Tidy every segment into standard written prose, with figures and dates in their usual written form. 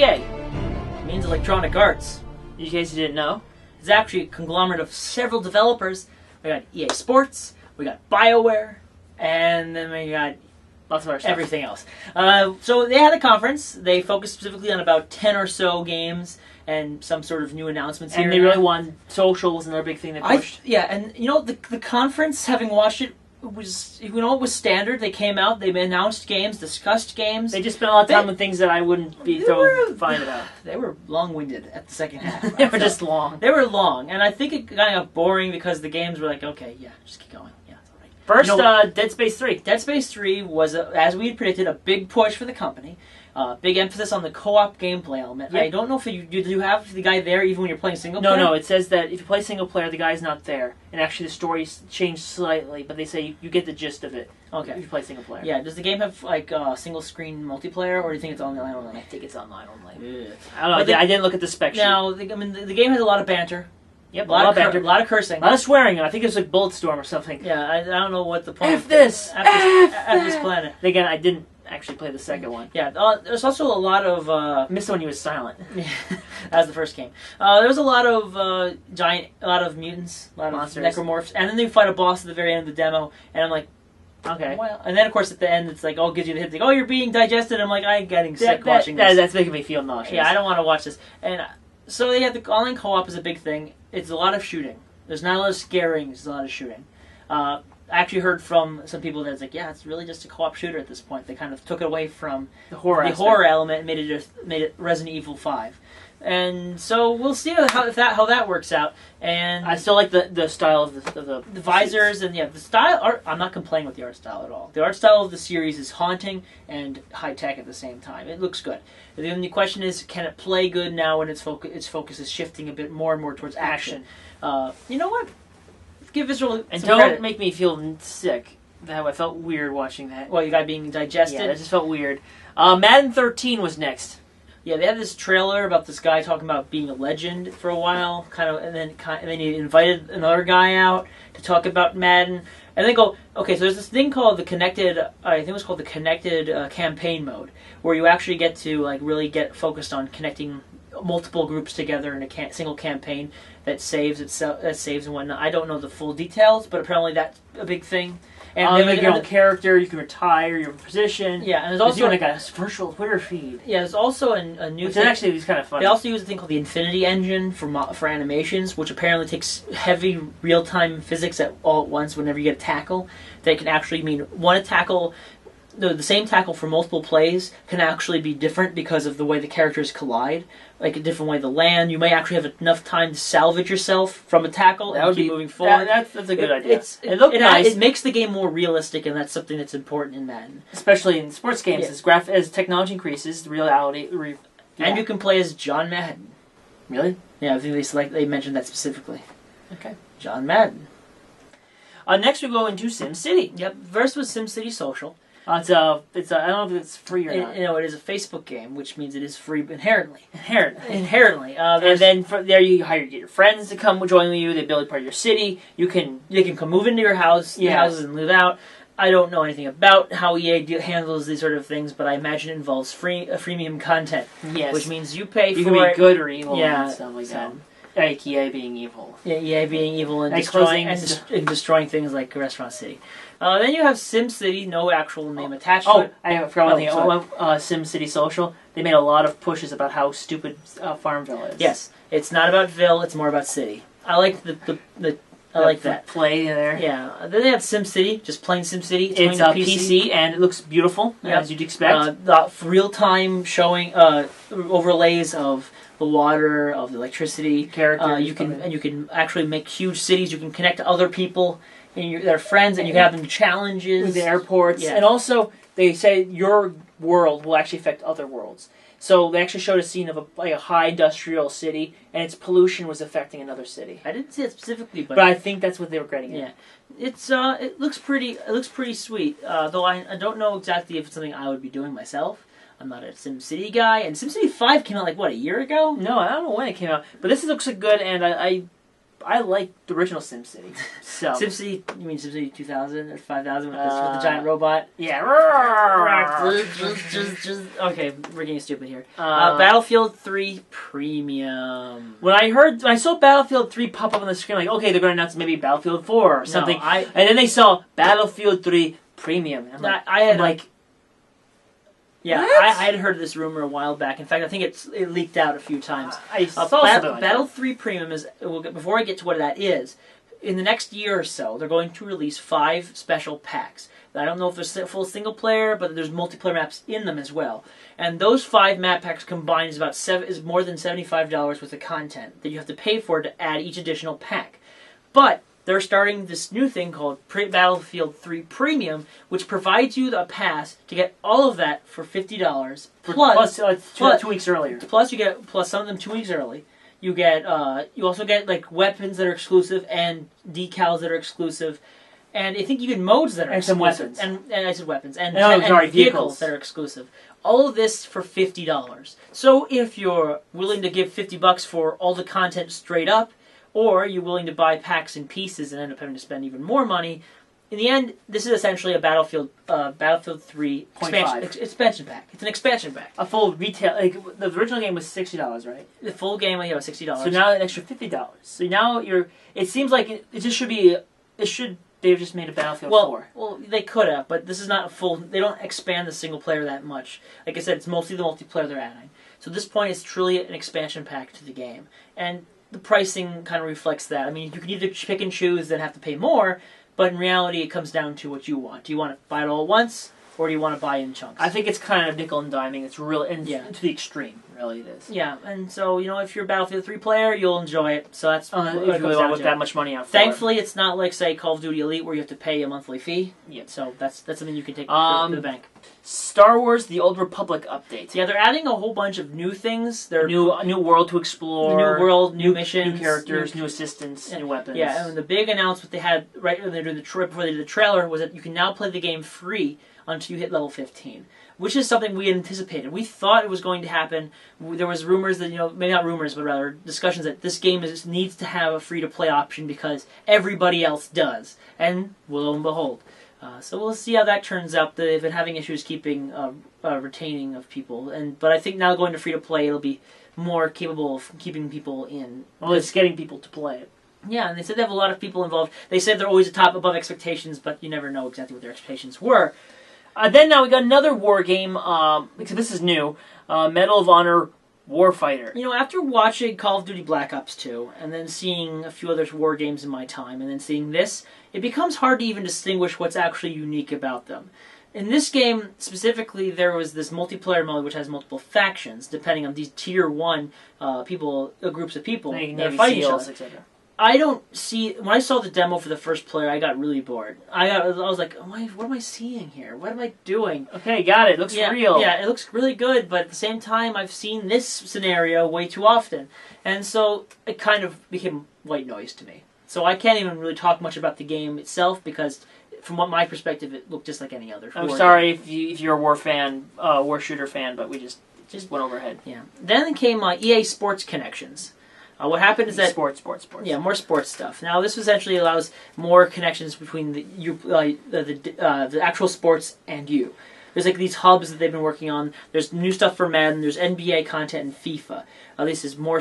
EA. It means Electronic Arts. In case you didn't know, it's actually a conglomerate of several developers. We got EA Sports, we got BioWare, and then we got lots of other stuff. Everything else. So they had a conference. They focused specifically on about 10 or so games and some sort of new announcements here. And they really won. Social was another big thing they pushed. Yeah, and the conference, having watched it, was it was standard. They came out, they announced games, discussed games. They just spent a lot of time on things that I wouldn't be so fine about. They were long-winded at the second half. They were just long. They were long, and I think it kind of got boring because the games were like, okay, yeah, just keep going. Yeah, it's all right. First, Dead Space 3. Dead Space 3 was, as we had predicted, a big push for the company. Big emphasis on the co-op gameplay element. Yep. I don't know if you have the guy there even when you're playing single player? No, it says that if you play single player, the guy's not there. And actually the story's changed slightly, but they say you get the gist of it. Okay. If you play single player. Yeah, does the game have like single screen multiplayer, or do you think it's online only? I think it's online only. Yeah. I don't know, I didn't look at the spec sheet. Now, the game has a lot of banter. Yep, a lot of banter. A lot of cursing. A lot of swearing. I think it's like Bulletstorm or something. Yeah, I don't know what the point F this! F this planet. Again, I didn't actually play the second one. Yeah, there's also a lot of... I missed when he was silent. That was the first game. There's a lot of a lot of mutants, a lot monsters, of necromorphs, and then they fight a boss at the very end of the demo, and I'm like, okay. Well, and then of course at the end it's like, gives you the hit, like, you're being digested. I'm like, I'm getting sick watching this. That's making me feel nauseous. Yeah, I don't want to watch this. And so they had the online co-op is a big thing. It's a lot of shooting. There's not a lot of scaring. There's a lot of shooting. I actually heard from some people that it's like, yeah, it's really just a co-op shooter at this point. They kind of took it away from the horror element and made it Resident Evil 5. And so we'll see how that works out. And I still like the style of the visors and the style art. I'm not complaining with the art style at all. The art style of the series is haunting and high tech at the same time. It looks good. The only question is, can it play good now when its focus is shifting a bit more and more towards action? You know what? Give Visceral and some don't credit. Make me feel sick. That I felt weird watching that. Well, you got being digested. Yeah, that just felt weird. Madden 13 was next. Yeah, they had this trailer about this guy talking about being a legend for a while, and then he invited another guy out to talk about Madden, and they go, okay, so there's this thing called the connected, I think it was called the connected campaign mode, where you actually get to like really get focused on connecting multiple groups together in a single campaign that saves and whatnot. I don't know the full details, but apparently that's a big thing. And you make your own character, you can retire your position. Yeah, and there's also like a virtual Twitter feed. Yeah, there's also a new which thing. Actually is kind of fun. They also use a thing called the Infinity Engine for animations, which apparently takes heavy real-time physics all at once whenever you get a tackle. That can actually mean one tackle. The same tackle for multiple plays can actually be different because of the way the characters collide, like a different way to land. You may actually have enough time to salvage yourself from a tackle and keep moving forward. That's a good idea. It looks nice. It makes the game more realistic, and that's something that's important in Madden. Especially in sports games. As technology increases, the reality... And you can play as John Madden. Really? Yeah, I think they mentioned that specifically. Okay. John Madden. Next we go into SimCity. Yep. First was SimCity Social. I don't know if it's free or not. It is a Facebook game, which means it is free inherently. Inherently. And then from there you get your friends to come join you. They build part of your city. They can come move into your house, the houses, and live out. I don't know anything about how EA handles these sort of things, but I imagine it involves freemium content. Yes. Which means you pay for it. You can be good or evil and stuff like that. Like EA being evil. Yeah, EA being evil and destroying things like Restaurant City. Then you have SimCity, no actual name attached to it. I forgot one thing. SimCity Social. They made a lot of pushes about how stupid Farmville is. Yes, it's not about Ville. It's more about City. I like I like that play there. Yeah. Then they have SimCity, just plain SimCity. It's a PC and it looks beautiful as you'd expect. The real-time showing overlays of the water, of the electricity. Characters. You can actually make huge cities. You can connect to other people and their friends, and you can have them challenges with the airports. Yeah. And also, they say your world will actually affect other worlds. So they actually showed a scene of a high industrial city, and its pollution was affecting another city. I didn't see it specifically, but I think that's what they were getting at. Yeah, it looks pretty sweet. Though I don't know exactly if it's something I would be doing myself. I'm not a SimCity guy, and SimCity 5 came out like a year ago? No, I don't know when it came out, but this looks good, and I like the original SimCity. So SimCity, you mean SimCity 2000 or 5000 with the giant robot? Yeah. Okay, we're getting stupid here. Battlefield 3 Premium. When I saw Battlefield 3 pop up on the screen, like, okay, they're going to announce maybe Battlefield 4 or something. No, and then they saw Battlefield 3 Premium. And I'm like, yeah, I had heard this rumor a while back. In fact, I think it leaked out a few times. Battle 3 Premium is, before I get to what that is, in the next year or so, they're going to release 5 special packs. I don't know if there's full single player, but there's multiplayer maps in them as well. And those 5 map packs combined is more than $75 worth of content that you have to pay for to add each additional pack. But they're starting this new thing called Battlefield 3 Premium, which provides you a pass to get all of that for $50 plus 2 weeks earlier. Plus some of them 2 weeks early. You also get like weapons that are exclusive and decals that are exclusive, and I think even modes that are exclusive. Some weapons. And I said weapons and vehicles that are exclusive. All of this for $50. So if you're willing to give $50 for all the content straight up, or you're willing to buy packs and pieces and end up having to spend even more money, in the end, this is essentially a Battlefield 3 expansion pack. It's an expansion pack. A full retail. Like, the original game was $60, right? The full game was $60. So now an extra $50. So now it seems like it just should be. They've just made a Battlefield 4. Well, they could have, but this is not a full. They don't expand the single player that much. Like I said, it's mostly the multiplayer they're adding. So at this point, it's truly an expansion pack to the game, and the pricing kind of reflects that. I mean, you can either pick and choose and have to pay more, but in reality, it comes down to what you want. Do you want to buy it all at once, or do you want to buy in chunks? I think it's kind of nickel and diming. It's real to the extreme, really. It is. Yeah, and so if you're a Battlefield 3 player, you'll enjoy it. So that's if you really want to put that much money out. Thankfully, it's not like say Call of Duty Elite where you have to pay a monthly fee. Yeah. So that's something you can take to the bank. Star Wars: The Old Republic update. Yeah, they're adding a whole bunch of new things. They're new world to explore. New world, new missions, new characters, new assistants, new weapons. Yeah, and the big announcement they had right when they did before they did the trailer was that you can now play the game free until you hit level 15, which is something we anticipated. We thought it was going to happen. There was rumors that maybe not rumors, but rather discussions that this game needs to have a free-to-play option because everybody else does, and lo and behold. So we'll see how that turns out. They've been having issues keeping retaining of people, but I think now going to free to play, it'll be more capable of keeping people in. Well, it's getting people to play it. Yeah, and they said they have a lot of people involved. They said they're always above expectations, but you never know exactly what their expectations were. Then now we got another war game. Because this is new. Medal of Honor Warfighter. After watching Call of Duty Black Ops 2, and then seeing a few other war games in my time, and then seeing this, it becomes hard to even distinguish what's actually unique about them. In this game, specifically, there was this multiplayer mode which has multiple factions, depending on these Tier 1 groups of people that are fighting each other. Etc. I don't see... When I saw the demo for the first player, I got really bored. I was like, what am I seeing here? What am I doing? Okay, got it. Looks real. Yeah, it looks really good, but at the same time, I've seen this scenario way too often. And so it kind of became white noise to me. So I can't even really talk much about the game itself because, from my perspective, it looked just like any other. I'm sorry if you're a war shooter fan, but we just went overhead. Yeah. Then came EA Sports Connections. What happened is that sports. Yeah, more sports stuff. Now this essentially allows more connections between the actual sports and you. There's these hubs that they've been working on. There's new stuff for Madden. There's NBA content and FIFA. This is more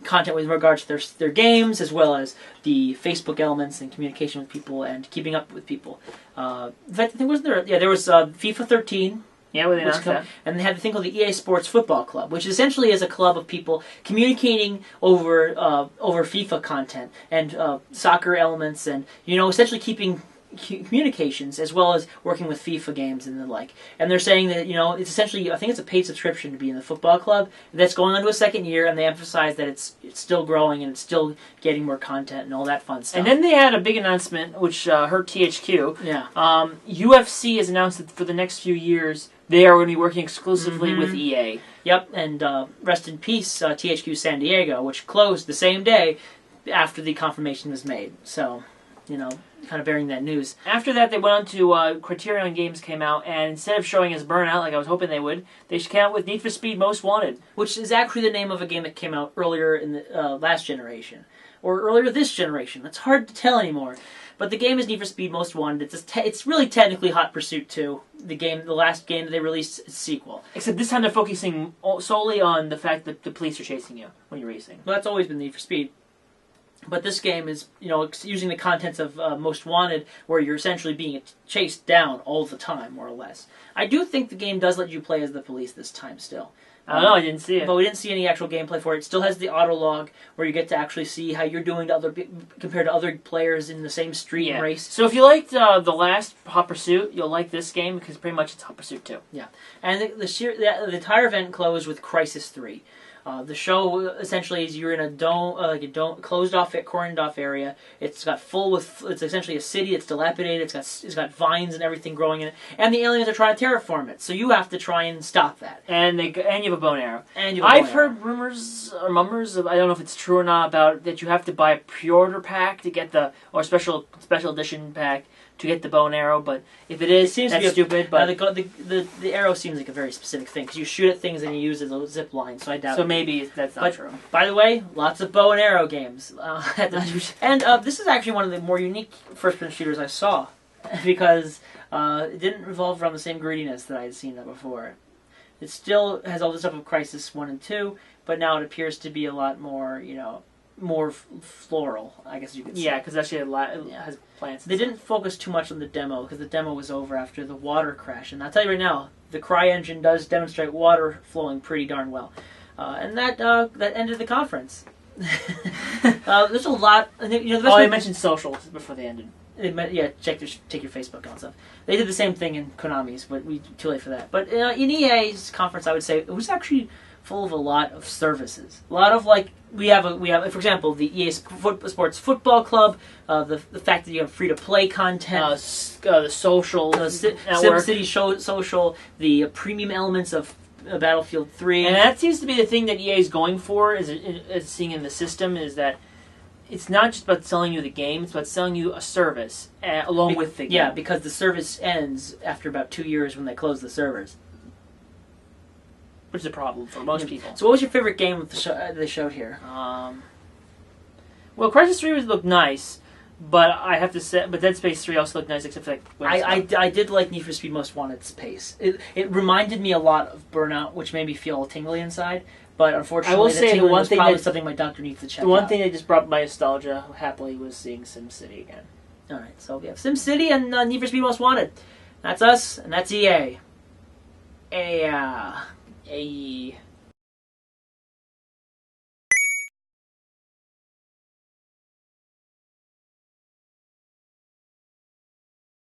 content with regards to their games, as well as the Facebook elements and communication with people and keeping up with people. In fact, I think there was FIFA 13. Yeah, they announced that. And they had the thing called the EA Sports Football Club, which essentially is a club of people communicating over FIFA content and soccer elements, and essentially keeping communications as well as working with FIFA games and the like. And they're saying that it's essentially, I think it's a paid subscription to be in the football club that's going on to a second year, and they emphasize that it's still growing and it's still getting more content and all that fun stuff. And then they had a big announcement which hurt THQ. Yeah. UFC has announced that for the next few years they are going to be working exclusively with EA. Yep, and rest in peace, THQ San Diego, which closed the same day after the confirmation was made. So, kind of bearing that news. After that, they went on to Criterion Games came out, and instead of showing us Burnout, like I was hoping they would, they came out with Need for Speed Most Wanted. Which is actually the name of a game that came out earlier in the last generation. or earlier this generation. It's hard to tell anymore. But the game is Need for Speed Most Wanted. It's really technically Hot Pursuit 2. The last game that they released is a sequel. Except this time they're focusing solely on the fact that the police are chasing you when you're racing. Well, that's always been Need for Speed. But this game is, using the contents of Most Wanted, where you're essentially being chased down all the time, more or less. I do think the game does let you play as the police this time still. I don't know, I didn't see it. But we didn't see any actual gameplay for it. It still has the auto log, where you get to actually see how you're doing compared to other players in the same street and race. So if you liked the last Hot Pursuit, you'll like this game, because pretty much it's Hot Pursuit 2. Yeah. And the entire event closed with Crysis 3. The show essentially is you're in a closed off, cordoned off area. It's essentially a city. It's dilapidated. It's got vines and everything growing in it. And the aliens are trying to terraform it. So you have to try and stop that. And you have a bow and arrow. I've heard rumors or mummers of, I don't know if it's true or not, about that you have to buy a pre-order pack to get or special edition pack to get the bow and arrow, but if it is, that's stupid. But the arrow seems like a very specific thing, because you shoot at things and you use it as a zip line, so I doubt it. So maybe that's not true. By the way, lots of bow and arrow games. And this is actually one of the more unique first-person shooters I saw, because it didn't revolve around the same grittiness that I had seen before. It still has all the stuff of Crysis 1 and 2, but now it appears to be a lot more, more floral, I guess you could say. Yeah, because actually it has plants. They didn't focus too much on the demo, because the demo was over after the water crash. And I'll tell you right now, the Cry engine does demonstrate water flowing pretty darn well. And that ended the conference. There's a lot. I mentioned social before they ended. Take your Facebook and stuff. They did the same thing in Konami's, but too late for that. But in EA's conference, I would say it was actually full of a lot of services. A lot of we have for example, the EA Sports Football Club, the fact that you have free to play content, the social, SimCity Social, the premium elements of Battlefield 3, and that seems to be the thing that EA is going for, is seeing in the system, is that it's not just about selling you the game; it's about selling you a service along with the game. Yeah, because the service ends after about 2 years when they close the servers. Which is a problem for most people. So what was your favorite game they showed here? Well, Crysis 3 looked nice, but I have to say, but Dead Space 3 also looked nice, except for I did like Need for Speed Most Wanted's pace. It reminded me a lot of Burnout, which made me feel all tingly inside. But unfortunately, I will say the one thing probably something my doctor needs to check out. The one thing that just brought my nostalgia happily was seeing SimCity again. All right, so we have SimCity and Need for Speed Most Wanted. That's us, and that's EA. Hey.